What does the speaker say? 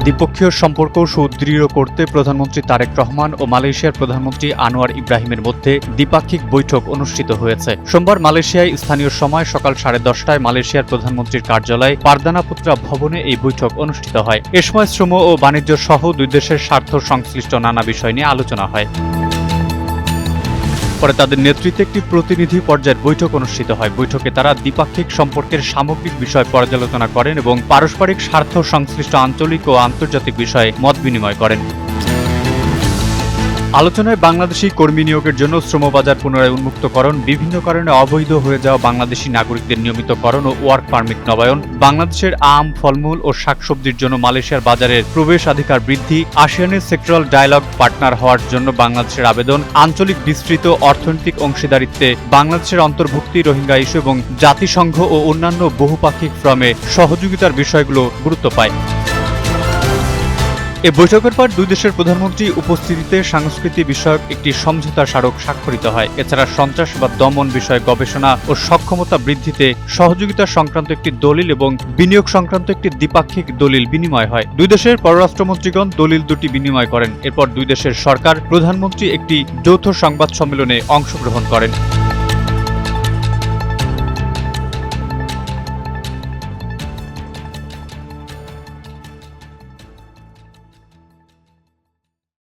দ্বিপক্ষীয় সম্পর্ক সুদৃঢ় করতে প্রধানমন্ত্রী তারেক রহমান ও মালয়েশিয়ার প্রধানমন্ত্রী আনোয়ার ইব্রাহিমের মধ্যে দ্বিপাক্ষিক বৈঠক অনুষ্ঠিত হয়েছে। সোমবার মালয়েশিয়ায় স্থানীয় সময় সকাল 10:30টায় মালয়েশিয়ার প্রধানমন্ত্রীর কার্যালয় পারদানাপুত্রা ভবনে এই বৈঠক অনুষ্ঠিত হয়। এ সময় শ্রম ও বাণিজ্য সহ দুই দেশের স্বার্থ সংশ্লিষ্ট নানা বিষয় নিয়ে আলোচনা হয়। পরে তাদের নেতৃত্বে একটি প্রতিনিধি পর্যায়ের বৈঠক অনুষ্ঠিত হয়। বৈঠকে তারা দ্বিপাক্ষিক সম্পর্কের সামগ্রিক বিষয় পর্যালোচনা করেন এবং পারস্পরিক স্বার্থ সংশ্লিষ্ট আঞ্চলিক ও আন্তর্জাতিক বিষয়ে মত বিনিময় করেন। আলোচনায় বাংলাদেশি কর্মী নিয়োগের জন্য শ্রমবাজার পুনরায় উন্মুক্তকরণ, বিভিন্ন কারণে অবৈধ হয়ে যাওয়া বাংলাদেশি নাগরিকদের নিয়মিতকরণ ও ওয়ার্ক পারমিট নবায়ন, বাংলাদেশের আম, ফলমূল ও শাকসবজির জন্য মালয়েশিয়ার বাজারের প্রবেশাধিকার বৃদ্ধি, আসিয়ানের সেক্টরাল ডায়ালগ পার্টনার হওয়ার জন্য বাংলাদেশের আবেদন, আঞ্চলিক বিস্তৃত অর্থনৈতিক অংশীদারিত্বে বাংলাদেশের অন্তর্ভুক্তি, রোহিঙ্গা ইস্যু এবং জাতিসংঘ ও অন্যান্য বহুপাক্ষিক ফোরামে সহযোগিতার বিষয়গুলো গুরুত্ব পায়। এ বৈঠকের পর দুই দেশের প্রধানমন্ত্রী উপস্থিতিতে সংস্কৃতি বিষয়ক একটি সমঝোতা স্মারক স্বাক্ষরিত হয়। এছাড়া সন্ত্রাসবাদ দমন বিষয়ে গবেষণা ও সক্ষমতা বৃদ্ধিতে সহযোগিতা সংক্রান্ত একটি দলিল এবং বিনিয়োগ সংক্রান্ত একটি দ্বিপাক্ষিক দলিল বিনিময় হয়। দুই দেশের পররাষ্ট্রমন্ত্রীগণ দলিল দুটি বিনিময় করেন। এরপর দুই দেশের সরকার প্রধানমন্ত্রী একটি যৌথ সংবাদ সম্মেলনে অংশগ্রহণ করেন।